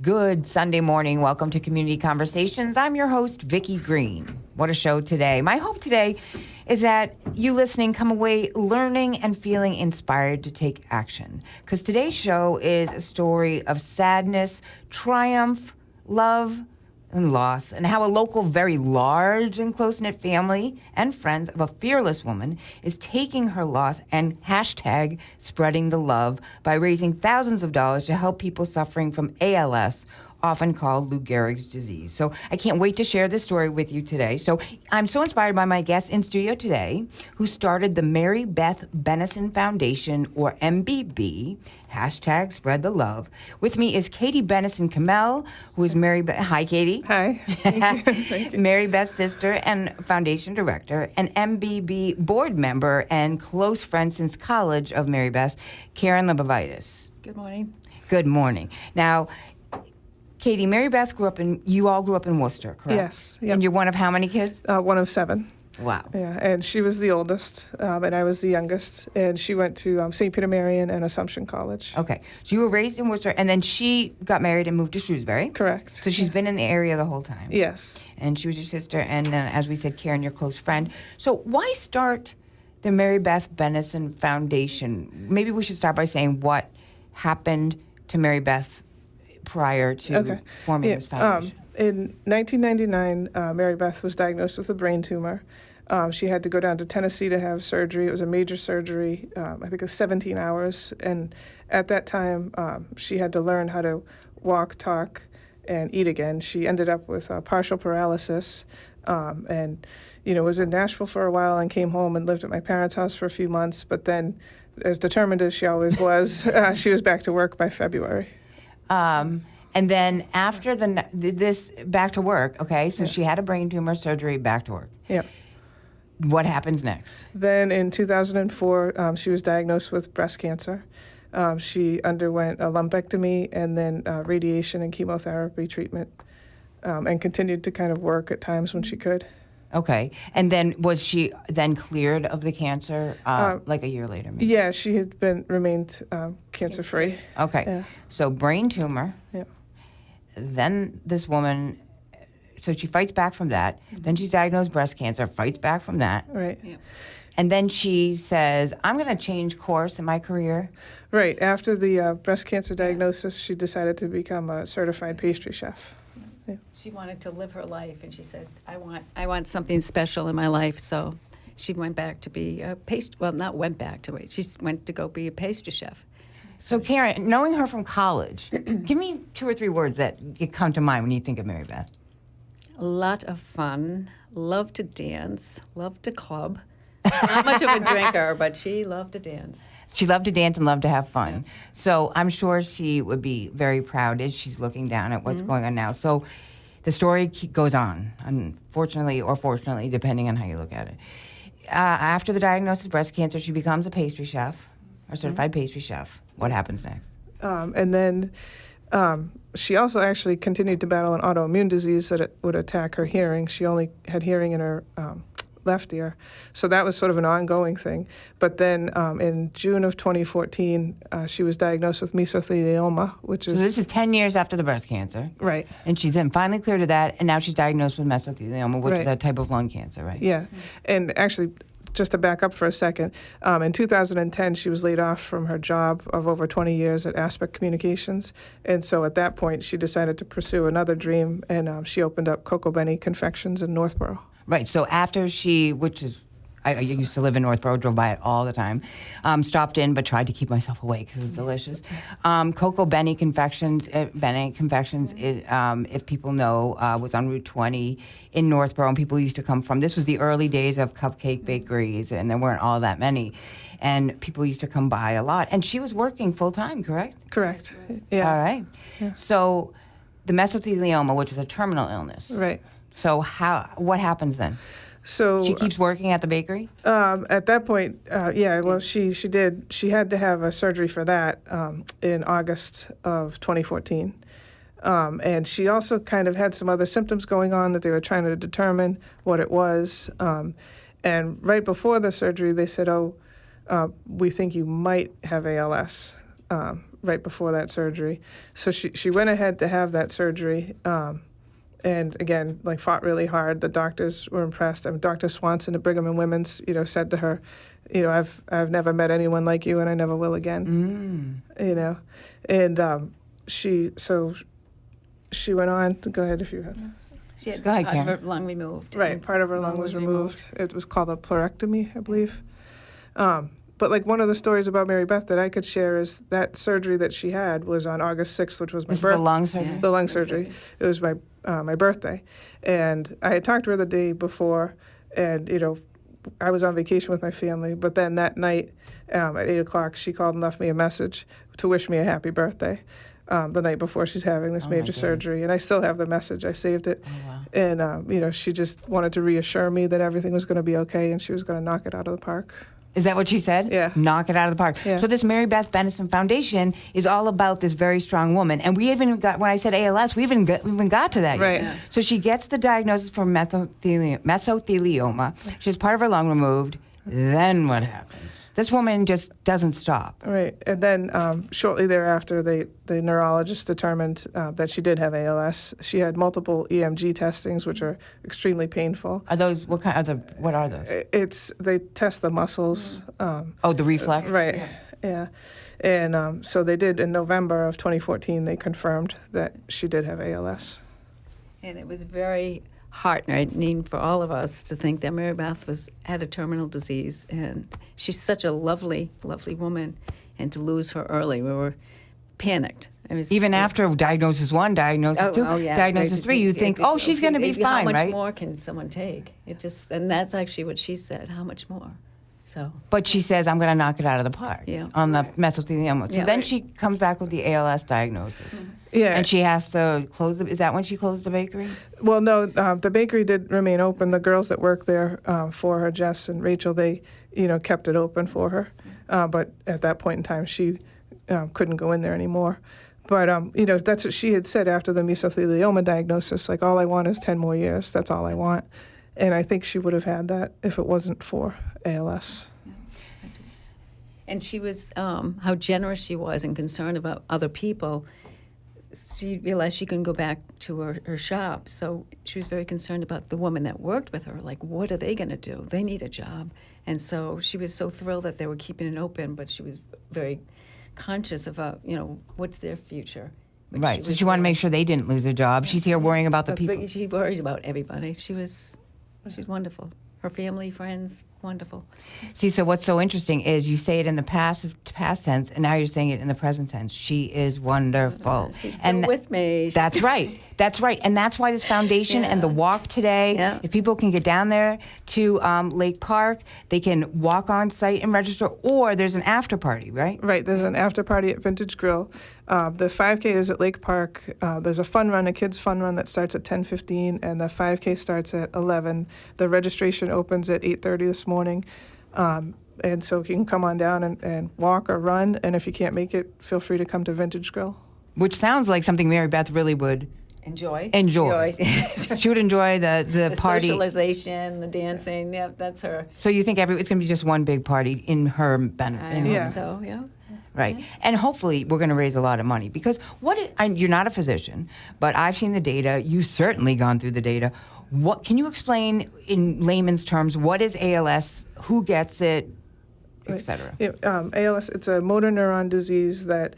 Good Sunday morning. Welcome to Community Conversations. I'm your host, Vicki Green. What a show today. My hope today is that you listening come away learning and feeling inspired to take action. Because today's show is a story of sadness, triumph, love, and loss, and how a local, very large and close-knit family and friends of a fearless woman is taking her loss and hashtag spreading the love by raising thousands of dollars to help people suffering from ALS, often called Lou Gehrig's disease. So I can't wait to share this story with you today. So I'm so inspired by my guest in studio today, who started the Mary Beth Benison Foundation, or MBB, hashtag spread the love. With me is Katie Benison Kamel, who is hi, Katie. Hi. Thank you. Mary Beth's sister and foundation director, and MBB board member and close friend since college of Mary Beth, Karen Lebevitis. Good morning. Good morning. Now, Katie, Mary Beth you all grew up in Worcester, correct? Yes. Yep. And you're one of how many kids? One of 7. Wow. Yeah, and she was the oldest, and I was the youngest, and she went to St. Peter Marian and Assumption College. Okay. So you were raised in Worcester, and then she got married and moved to Shrewsbury? Correct. So she's been in the area the whole time? Yes. And she was your sister, and then, as we said, Karen, your close friend. So why start the Mary Beth Benison Foundation? Maybe we should start by saying what happened to Mary Beth prior to forming this foundation. In 1999, Mary Beth was diagnosed with a brain tumor. She had to go down to Tennessee to have surgery. It was a major surgery. I think it was 17 hours. And at that time, she had to learn how to walk, talk, and eat again. She ended up with partial paralysis, and was in Nashville for a while and came home and lived at my parents' house for a few months. But then, as determined as she always was, she was back to work by February. And then after this back to work, okay, so she had a brain tumor, surgery, back to work. Yeah. What happens next? Then in 2004, she was diagnosed with breast cancer. She underwent a lumpectomy and then radiation and chemotherapy treatment, and continued to kind of work at times when she could. Okay. And then was she then cleared of the cancer like a year later? Maybe? Yeah, she had remained cancer-free. Okay. Yeah. So brain tumor. Yeah. Then this woman, so she fights back from that. Mm-hmm. Then she's diagnosed breast cancer, fights back from that. Right. Yeah. And then she says, I'm going to change course in my career. Right. After the breast cancer diagnosis, she decided to become a certified pastry chef. Yeah. She wanted to live her life, and she said, I want something special in my life. So she went back to be a she went to go be a pastry chef. So Karen, knowing her from college, give me 2 or 3 words that come to mind when you think of Mary Beth. A lot of fun, loved to dance, loved to club. Not much of a drinker, but she loved to dance. She loved to dance and loved to have fun. Yeah. So I'm sure she would be very proud as she's looking down at what's going on now. So the story goes on, unfortunately or fortunately, depending on how you look at it. After the diagnosis of breast cancer, she becomes a pastry chef, a certified pastry chef. What happens next? And then she also actually continued to battle an autoimmune disease that would attack her hearing. She only had hearing in her left ear. So that was sort of an ongoing thing. But then in June of 2014, she was diagnosed with mesothelioma, which is... So this is 10 years after the breast cancer. Right. And she's then finally cleared of that, and now she's diagnosed with mesothelioma, which is a type of lung cancer, right? Yeah. Mm-hmm. And actually, just to back up for a second, in 2010, she was laid off from her job of over 20 years at Aspect Communications. And so at that point, she decided to pursue another dream, and she opened up Coco Benny Confections in Northborough. Right. So after I used to live in Northborough, drove by it all the time, stopped in, but tried to keep myself awake because it was delicious. Coco Benny Confections, if people know, was on Route 20 in Northborough, and people used to come from, this was the early days of cupcake bakeries, and there weren't all that many. And people used to come by a lot. And she was working full-time, correct? Correct. Yeah. All right. Yeah. So the mesothelioma, which is a terminal illness. Right. So what happens then? So she keeps working at the bakery? At that point, she did. She had to have a surgery for that in August of 2014. And she also kind of had some other symptoms going on that they were trying to determine what it was. And right before the surgery, they said, we think you might have ALS. right before that surgery. So she went ahead to have that surgery. And again, like fought really hard. The doctors were impressed. I mean, Dr. Swanson at Brigham and Women's, said to her, I've never met anyone like you, and I never will again. And she went on to go ahead if you had. She had Go ahead, part of Karen. her lung removed. Right, and part of her lung was removed. It was called a pleurectomy, I believe. But like one of the stories about Mary Beth that I could share is that surgery that she had was on August 6th, which was my This is the birthday. lung surgery? The lung surgery. It was my birthday. And I had talked to her the day before, and, I was on vacation with my family. But then that night at 8 o'clock, she called and left me a message to wish me a happy birthday the night before she's having this major surgery. And I still have the message. I saved it. Oh, wow. And, she just wanted to reassure me that everything was going to be okay and she was going to knock it out of the park. Is that what she said? Yeah. Knock it out of the park. Yeah. So this Mary Beth Benison Foundation is all about this very strong woman. And we even got, when I said ALS, we even got to that. Right. Yet. Yeah. So she gets the diagnosis for mesothelioma. She has part of her lung removed. Then what happens? This woman just doesn't stop. Right. And then shortly thereafter, the neurologist determined that she did have ALS. She had multiple EMG testings, which are extremely painful. Are those, what are those? They test the muscles. The reflex? Right. Yeah. And so they did in November of 2014, they confirmed that she did have ALS. And it was very heartening for all of us to think that Mary Beth had a terminal disease, and she's such a lovely, lovely woman, and to lose her early, we were panicked. Even after diagnosis 1, diagnosis 2, diagnosis 3, you think, she's going to be fine, right? How much more can someone take? And that's actually what she said. How much more? So. But she says, I'm going to knock it out of the park on the mesothelioma. So then she comes back with the ALS diagnosis. Mm-hmm. Yeah. And she has to close is that when she closed the bakery? Well, no, the bakery did remain open. The girls that worked there for her, Jess and Rachel, they, kept it open for her. But at that point in time, she couldn't go in there anymore. But, that's what she had said after the mesothelioma diagnosis, like, all I want is 10 more years. That's all I want. And I think she would have had that if it wasn't for ALS. And she was, how generous she was and concerned about other people. She realized she couldn't go back to her shop, so she was very concerned about the woman that worked with her. Like, what are they going to do? They need a job. And so she was so thrilled that they were keeping it open, but she was very conscious about, what's their future. Right, so she wanted to make sure they didn't lose their job. She's here worrying about the people. She worried about everybody. She's wonderful. Her family, friends, wonderful. See, so what's so interesting is you say it in the past tense, and now you're saying it in the present tense. She is wonderful. She's still with me. That's right. That's right. And that's why this foundation and the walk today, if people can get down there to Lake Park, they can walk on site and register, or there's an after party, right? Right. There's an after party at Vintage Grill. The 5K is at Lake Park. There's a fun run, a kids' fun run that starts at 10:15, and the 5K starts at 11. The registration opens at 8:30 this morning. And so you can come on down and walk or run, and if you can't make it, feel free to come to Vintage Grill. Which sounds like something Mary Beth really would enjoy. She would enjoy the party. Socialization, the dancing. Yeah, that's her. So you think it's going to be just one big party in her benefit? I hope so, yeah. Right. And hopefully we're going to raise a lot of money because you're not a physician, but I've seen the data. You've certainly gone through the data. What can you explain in layman's terms? What is ALS? Who gets it, et cetera? ALS, it's a motor neuron disease that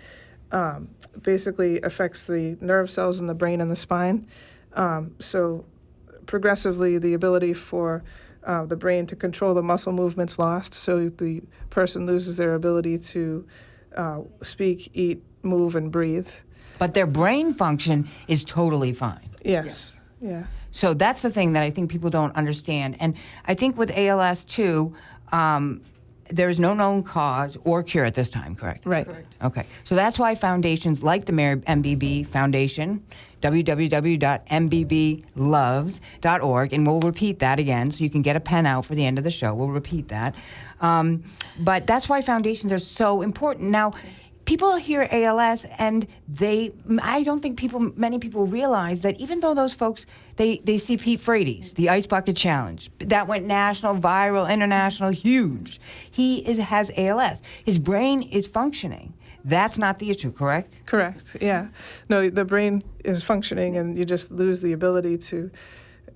basically affects the nerve cells in the brain and the spine. So progressively, the ability for the brain to control the muscle movements lost. So the person loses their ability to speak, eat, move, and breathe. But their brain function is totally fine. Yes. Yeah. So that's the thing that I think people don't understand. And I think with ALS, too, there is no known cause or cure at this time, correct? Right. Correct. Okay. So that's why foundations like the MBB Foundation, www.mbbloves.org, and we'll repeat that again so you can get a pen out for the end of the show. We'll repeat that. But that's why foundations are so important. Now, people hear ALS, and I don't think many people realize that even though those folks, they see Pete Frates, the Ice Bucket Challenge, that went national, viral, international, huge. He has ALS. His brain is functioning. That's not the issue, correct? Correct, yeah. No, the brain is functioning and you just lose the ability to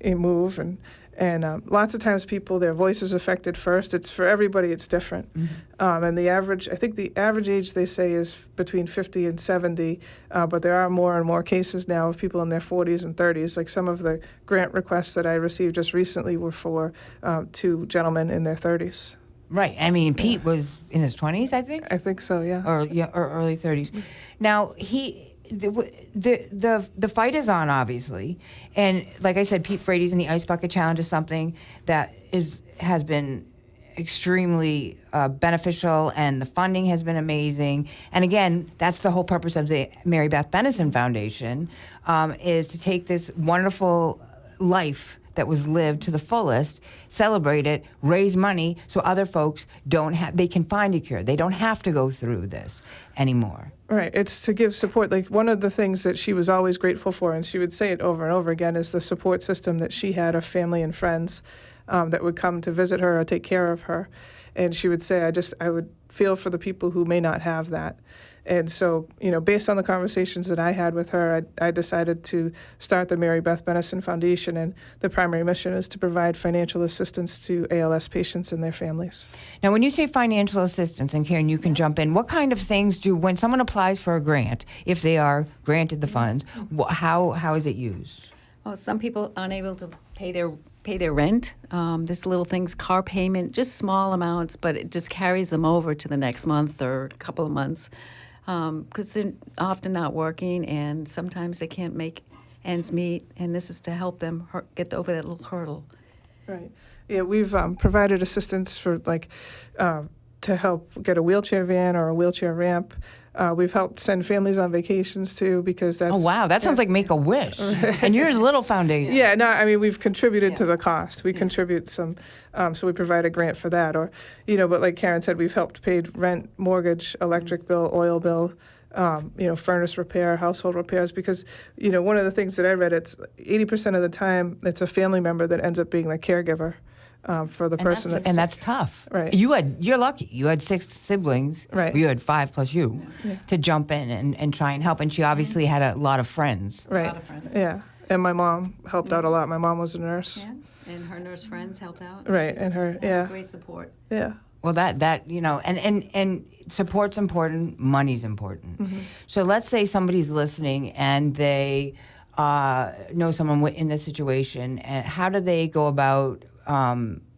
move. And lots of times people, their voice is affected first. It's for everybody, it's different. And I think the average age they say is between 50 and 70, but there are more and more cases now of people in their 40s and 30s. Like some of the grant requests that I received just recently were for 2 gentlemen in their 30s. Right. I mean, Pete was in his 20s, I think, I think so, yeah. or early 30s. Now the fight is on, obviously, and like I said, Pete Frady's in the Ice Bucket Challenge is something that has been extremely beneficial, and the funding has been amazing. And again, that's the whole purpose of the Mary Beth Benison Foundation, is to take this wonderful life that was lived to the fullest, celebrate it, raise money so other folks they can find a cure. They don't have to go through this anymore. Right. It's to give support. Like one of the things that she was always grateful for, and she would say it over and over again, is the support system that she had of family and friends that would come to visit her or take care of her. And she would say, I would feel for the people who may not have that. And so, based on the conversations that I had with her, I decided to start the Mary Beth Benison Foundation, and the primary mission is to provide financial assistance to ALS patients and their families. Now, when you say financial assistance, and Karen, you can jump in, what kind of things when someone applies for a grant, if they are granted the funds, how is it used? Well, some people aren't able to pay their rent. There's little things, car payment, just small amounts, but it just carries them over to the next month or a couple of months. Because they're often not working, and sometimes they can't make ends meet, and this is to help them get over that little hurdle. Right. Yeah, we've provided assistance for to help get a wheelchair van or a wheelchair ramp. We've helped send families on vacations too, because that's. Oh wow, that sounds like Make-A-Wish, and you're a little foundation. Yeah, no, I mean we've contributed to the cost. We contribute some, so we provide a grant for that, or, but like Karen said, we've helped pay rent, mortgage, electric bill, oil bill, furnace repair, household repairs, because, one of the things that I read, it's 80% of the time it's a family member that ends up being the caregiver. For the person and that's tough. Right. You're lucky. You had 6 siblings. Right. You had 5 plus you to jump in and try and help. And she obviously had a lot of friends. Right. A lot of friends. Yeah. And my mom helped out a lot. My mom was a nurse. Yeah, and her nurse friends helped out. Right, She and her, just had great support. Yeah. Well, that and support's important. Money's important. So let's say somebody's listening and they know someone in this situation. And how do they go about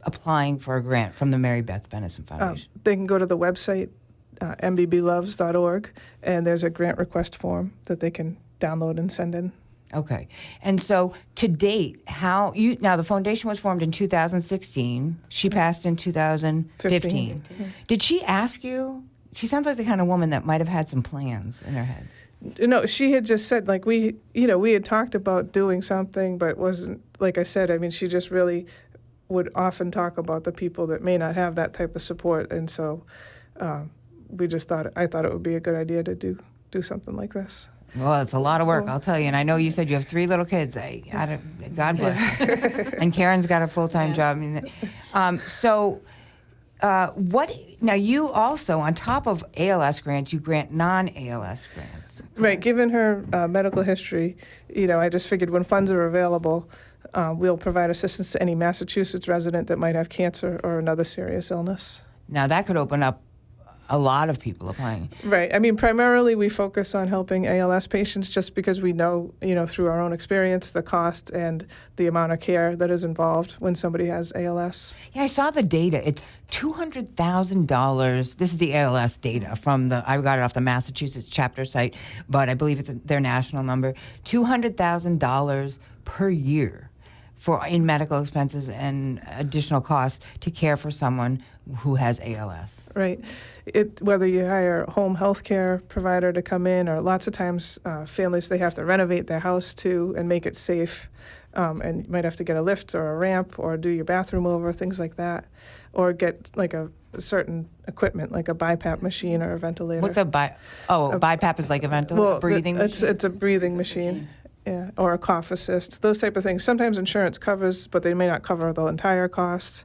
applying for a grant from the Mary Beth Benison Foundation? They can go to the website, mbbloves.org, and there's a grant request form that they can download and send in. Okay. And so to date, now the foundation was formed in 2016. She passed in 2015. Did she ask you? She sounds like the kind of woman that might have had some plans in her head. No, she had just said, we had talked about doing something, but it wasn't, like I said, I mean, she just really would often talk about the people that may not have that type of support. And so I thought it would be a good idea to do something like this. Well, it's a lot of work, I'll tell you. And I know you said you have 3 little kids. God bless. And Karen's got a full-time job. Now you also, on top of ALS grants, you grant non-ALS grants. Right. Given her medical history, I just figured when funds are available, we'll provide assistance to any Massachusetts resident that might have cancer or another serious illness. Now that could open up a lot of people applying. Right. I mean, primarily we focus on helping ALS patients just because we know, through our own experience, the cost and the amount of care that is involved when somebody has ALS. Yeah, I saw the data. It's $200,000. This is the ALS data I got it off the Massachusetts chapter site, but I believe it's their national number. $200,000 per year in medical expenses and additional costs to care for someone who has ALS. Right. Whether you hire a home health care provider to come in, or lots of times families, they have to renovate their house too and make it safe. And you might have to get a lift or a ramp or do your bathroom over, things like that. Or get a certain equipment like a BiPAP machine or a ventilator. What's a BiPAP is like a ventilator, Well, breathing machine? It's a breathing machine. Yeah, or a cough assist, those type of things. Sometimes insurance covers, but they may not cover the entire cost.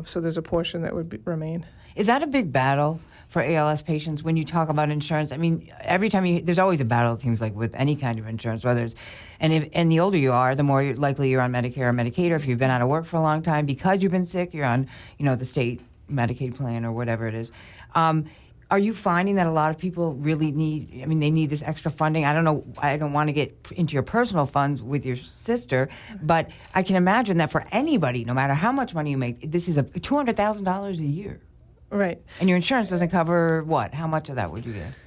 So there's a portion that would remain. Is that a big battle for ALS patients when you talk about insurance? I mean, every time there's always a battle, it seems like, with any kind of insurance, whether it's, and the older you are, the more likely you're on Medicare or Medicaid, or if you've been out of work for a long time because you've been sick, you're on, the state Medicaid plan or whatever it is. Are you finding that a lot of people really they need this extra funding? I don't know, I don't want to get into your personal funds with your sister, but I can imagine that for anybody, no matter how much money you make, this is $200,000 a year. Right. And your insurance doesn't cover what? How much of that would you get?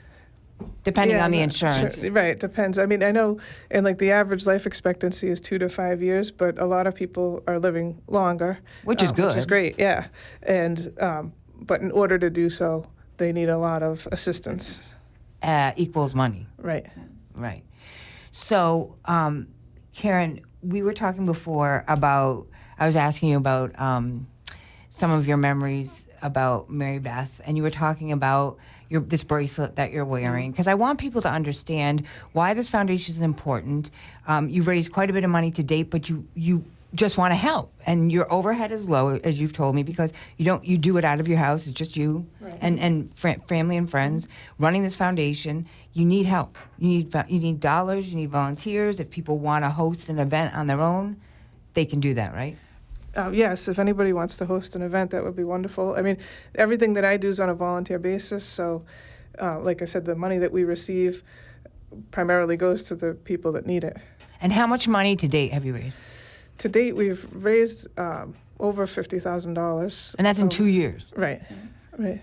Depending on the insurance. Sure. Right, depends. I mean, I know, and like the average life expectancy is 2 to 5 years, but a lot of people are living longer. Which is good. Which is great, yeah. And, but in order to do so, they need a lot of assistance. Equals money. Right. Right. So, Karen, we were talking before about, I was asking you about some of your memories about Mary Beth, and you were talking about this bracelet that you're wearing, because I want people to understand why this foundation is important. You've raised quite a bit of money to date, but you just want to help, and your overhead is low, as you've told me, because you do it out of your house. It's just you and family and friends running this foundation. You need help. You need dollars. You need volunteers. If people want to host an event on their own, they can do that, right? Yes, if anybody wants to host an event, that would be wonderful. I mean, everything that I do is on a volunteer basis, so like I said, the money that we receive primarily goes to the people that need it. And how much money to date have you raised? To date, we've raised over $50,000. And that's in 2 years. Right, right.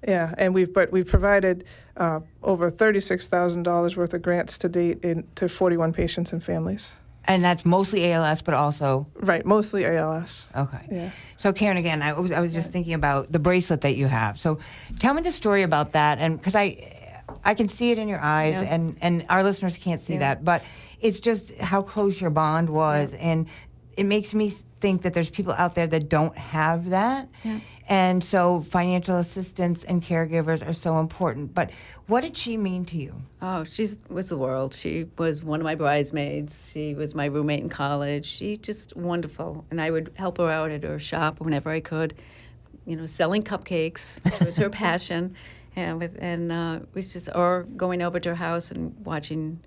Yeah, and we've provided over $36,000 worth of grants to date to 41 patients and families. And that's mostly ALS, but also... Right, mostly ALS. Okay. Yeah. So, Karen, again, I was just thinking about the bracelet that you have. So tell me the story about that, and because I can see it in your eyes, and our listeners can't see that, but it's just how close your bond was, and it makes me think that there's people out there that don't have that. Yeah. And so financial assistance and caregivers are so important. But what did she mean to you? Oh, she was the world. She was one of my bridesmaids. She was my roommate in college. She just wonderful. And I would help her out at her shop whenever I could, selling cupcakes, which was her passion. And it was just, or going over to her house and watching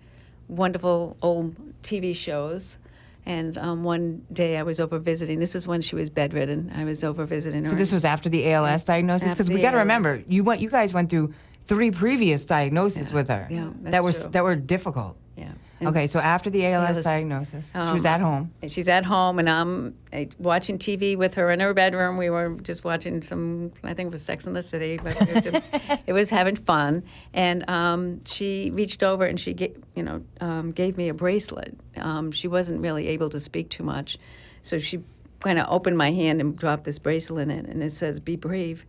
wonderful old TV shows. And one day I was over visiting. This is when she was bedridden. I was over visiting her. So this was after the ALS diagnosis? Because we got to remember, you guys went through 3 previous diagnoses with her. Yeah, that were difficult. Yeah. Okay, so after the ALS diagnosis, she was at home. She's at home, and I'm watching TV with her in her bedroom. We were just watching I think it was Sex and the City, but it was having fun. And she reached over and she gave me a bracelet. She wasn't really able to speak too much, so she kind of opened my hand and dropped this bracelet in it, and it says, "Be brave."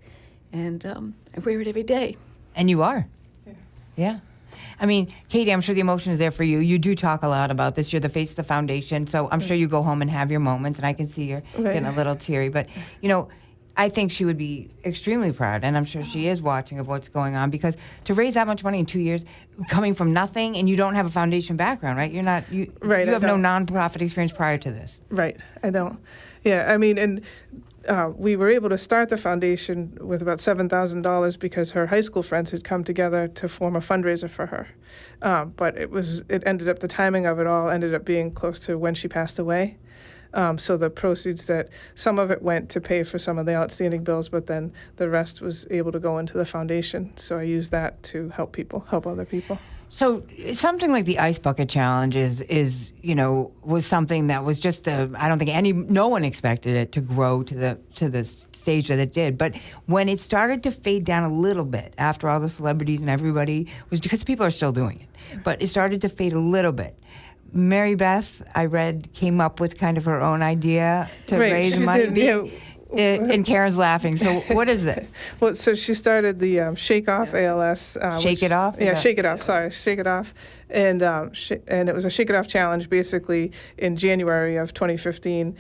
And I wear it every day. And you are. Yeah. I mean, Katie, I'm sure the emotion is there for you. You do talk a lot about this. You're the face of the foundation, so I'm sure you go home and have your moments, and I can see you're getting a little teary. But, I think she would be extremely proud, and I'm sure she is watching of what's going on, because to raise that much money in 2 years, coming from nothing, and you don't have a foundation background, right? You have no nonprofit experience prior to this. Right, I don't. Yeah, I mean, and we were able to start the foundation with about $7,000 because her high school friends had come together to form a fundraiser for her. But it ended up, the timing of it all ended up being close to when she passed away. So the proceeds some of it went to pay for some of the outstanding bills, but then the rest was able to go into the foundation. So I used that to help other people. So something like the Ice Bucket Challenge was something that was just I don't think no one expected it to grow to the stage that it did. But when it started to fade down a little bit after all the celebrities and everybody, was because people are still doing it, but it started to fade a little bit. Mary Beth, I read, came up with kind of her own idea to raise money. And Karen's laughing. So what is it? Well, so she started the Shake Off ALS. Shake It Off? Yeah, Shake It Off. Sorry, Shake It Off. And it was a Shake It Off challenge basically in January of 2015.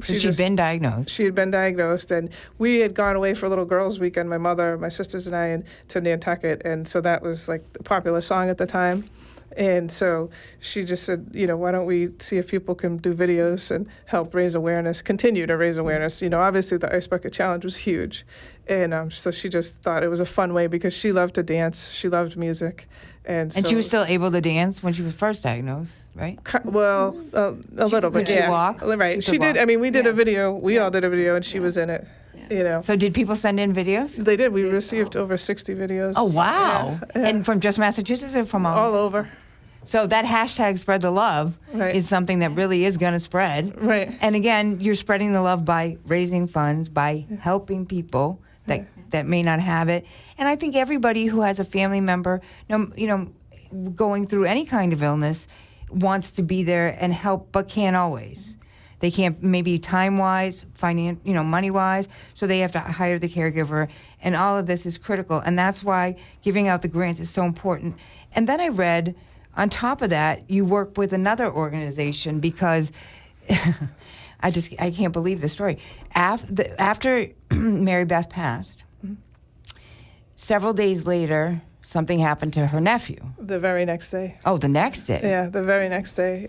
She'd been diagnosed. She had been diagnosed, and we had gone away for a little girls' weekend, my mother, my sisters, and I, to Nantucket. And so that was like a popular song at the time. And so she just said, why don't we see if people can do videos and help raise awareness, continue to raise awareness. Obviously the Ice Bucket Challenge was huge. And so she just thought it was a fun way because she loved to dance. She loved music. And so, she was still able to dance when she was first diagnosed, right? Well, a little bit, Could she walk? Right. She She could did. walk. I mean, we did a video. We all did a video, and she was in it. So did people send in videos? They did. We received over 60 videos. Oh, wow. And from just Massachusetts or from All over. So that hashtag spread the love Right. is something that really is going to spread. Right. And again, you're spreading the love by raising funds, by helping people that may not have it. And I think everybody who has a family member, going through any kind of illness wants to be there and help, but can't always. They can't, maybe time-wise, money-wise, so they have to hire the caregiver, and all of this is critical, and that's why giving out the grants is so important. And then I read, on top of that, you work with another organization because I can't believe the story. After Mary Beth passed, several days later, something happened to her nephew. The very next day. Oh, the next day. Yeah, the very next day.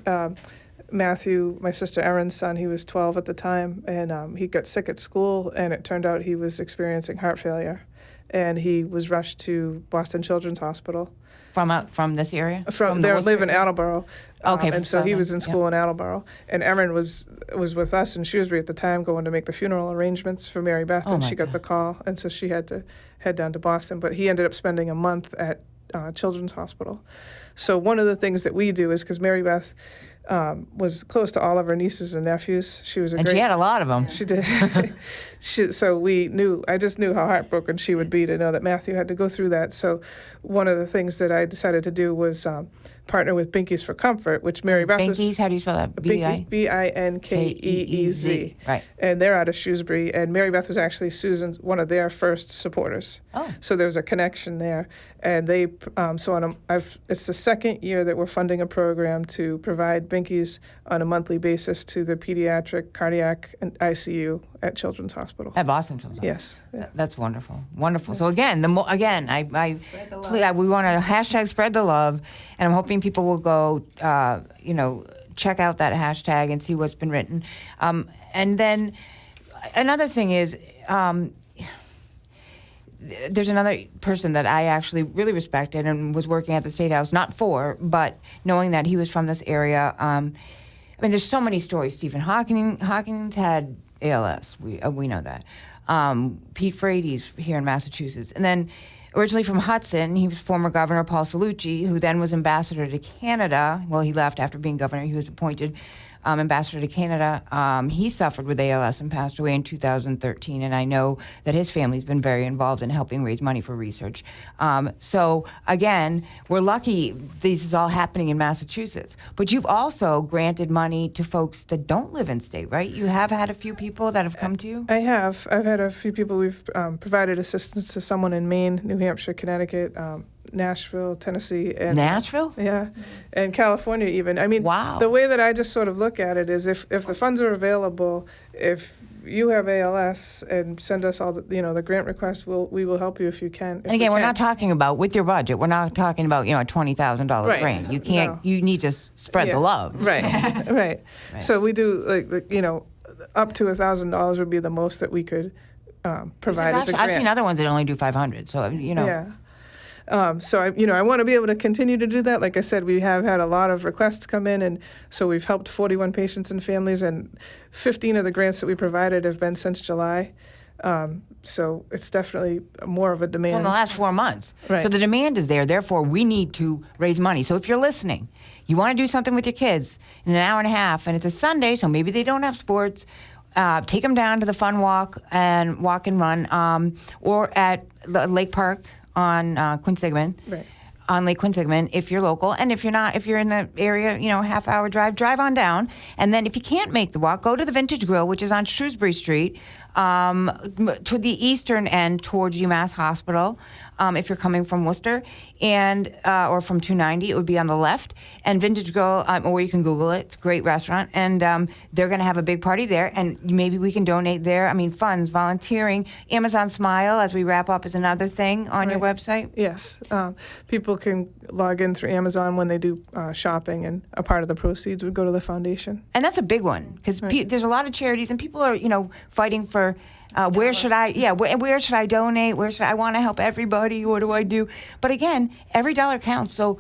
Matthew, my sister Erin's son, he was 12 at the time, and he got sick at school, and it turned out he was experiencing heart failure. And he was rushed to Boston Children's Hospital. From this area? They live in Attleboro. Okay, and so he was in school in Attleboro. And Erin was with us in Shrewsbury at the time, going to make the funeral arrangements for Mary Beth, and she got the call, and so she had to head down to Boston. But he ended up spending a month at Children's Hospital. So one of the things that we do is, because Mary Beth was close to all of her nieces and nephews. She was she had a lot of them. She did. So I just knew how heartbroken she would be to know that Matthew had to go through that. So one of the things that I decided to do was partner with Binkies for Comfort, which Mary Beth was. Binkies, how do you spell that? Binkies, Binkeez. Right. And they're out of Shrewsbury, and Mary Beth was actually one of their first supporters. Oh. So there's a connection there. And they, it's the second year that we're funding a program to provide Binkies on a monthly basis to the pediatric, cardiac, and ICU at Children's Hospital. At Boston Children's. Yes. Yeah. That's wonderful. Wonderful. So again, we want to hashtag spread the love, and I'm hoping people will go, check out that hashtag and see what's been written. And then another thing is, there's another person that I actually really respected and was working at the State House, but knowing that he was from this area. There's so many stories. Stephen Hawking had ALS. We know that. Pete Frady's here in Massachusetts. And then originally from Hudson, he was former Governor Paul Cellucci, who then was ambassador to Canada. Well, he left after being governor. He was appointed ambassador to Canada. He suffered with ALS and passed away in 2013, and I know that his family's been very involved in helping raise money for research. So again, we're lucky this is all happening in Massachusetts, but you've also granted money to folks that don't live in state, right? You have had a few people that have come to you? I have. I've had a few people. We've provided assistance to someone in Maine, New Hampshire, Connecticut, Nashville, Tennessee, and Nashville? Yeah, and California even. Wow. The way that I just sort of look at it is if the funds are available, if you have ALS and send us all the grant requests, we will help you if you can. And again, we're not talking about with your budget. We're not talking about a $20,000 Right. grant. You can't. No. You need to spread the love. Right, right. So we do up to $1,000 would be the most that we could provide as a grant. I've seen other ones that only do $500. So Yeah. So I want to be able to continue to do that. Like I said, we have had a lot of requests come in, and so we've helped 41 patients and families, and 15 of the grants that we provided have been since July. So it's definitely more of a demand. in the last 4 months. Right. So the demand is there. Therefore, we need to raise money. So if you're listening, you want to do something with your kids in an hour and a half, and it's a Sunday, so maybe they don't have sports. Take them down to the Fun Walk and run, or at Lake Park on Quinsigamond. Right. On Lake Quinsigamond, if you're local, and if you're not, if you're in the area, half-hour drive on down. And then if you can't make the walk, go to the Vintage Grill, which is on Shrewsbury Street. to the eastern end towards UMass Hospital. If you're coming from Worcester and or from 290, it would be on the left. And Vintage Girl, or you can Google it. It's a great restaurant, and they're going to have a big party there. And maybe we can donate there. I mean, funds, volunteering, Amazon Smile. As we wrap up, is another thing on your website. Yes, people can log in through Amazon when they do shopping, and a part of the proceeds would go to the foundation. And that's a big one because there's a lot of charities, and people are fighting for. Where should I donate? Where should I want to help everybody? What do I do? But again, every dollar counts. So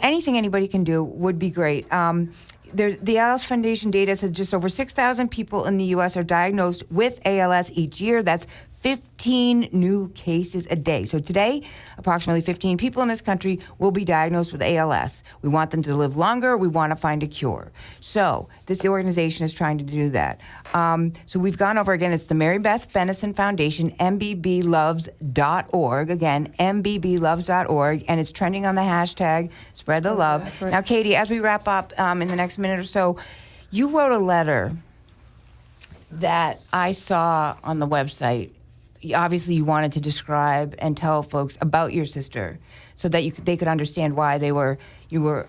anything anybody can do would be great. The ALS Foundation data says just over 6,000 people in the U.S. are diagnosed with ALS each year. That's 15 new cases a day. So today, approximately 15 people in this country will be diagnosed with ALS. We want them to live longer. We want to find a cure. So this organization is trying to do that. So we've gone over again. It's the Mary Beth Benison Foundation, MBBloves.org. Again, MBBloves.org. And it's trending on the hashtag Spread the Love. Right. Now, Katie, as we wrap up in the next minute or so, you wrote a letter that I saw on the website. Obviously, you wanted to describe and tell folks about your sister so that they could understand why you were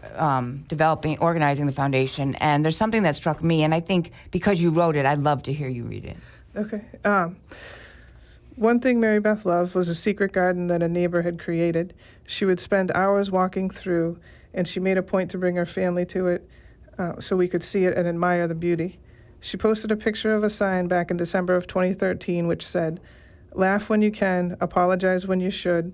organizing the foundation. And there's something that struck me, and I think because you wrote it, I'd love to hear you read it. Okay. One thing Mary Beth loved was a secret garden that a neighbor had created. She would spend hours walking through, and she made a point to bring her family to it so we could see it and admire the beauty. She posted a picture of a sign back in December of 2013 which said, "Laugh when you can, apologize when you should,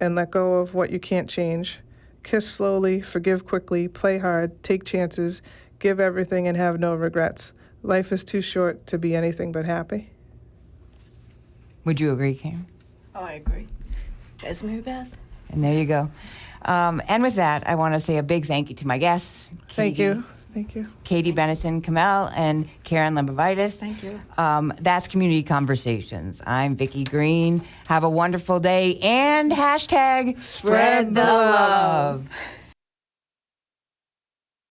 and let go of what you can't change. Kiss slowly, forgive quickly, play hard, take chances, give everything and have no regrets. Life is too short to be anything but happy." Would you agree, Karen? Oh, I agree. That's Mary Beth. And there you go. And with that, I want to say a big thank you to my guests. Thank you. Thank you. Katie Benison Kamel and Karen Lembovitis. Thank you. That's Community Conversations. I'm Vicki Green. Have a wonderful day and hashtag Spread the love.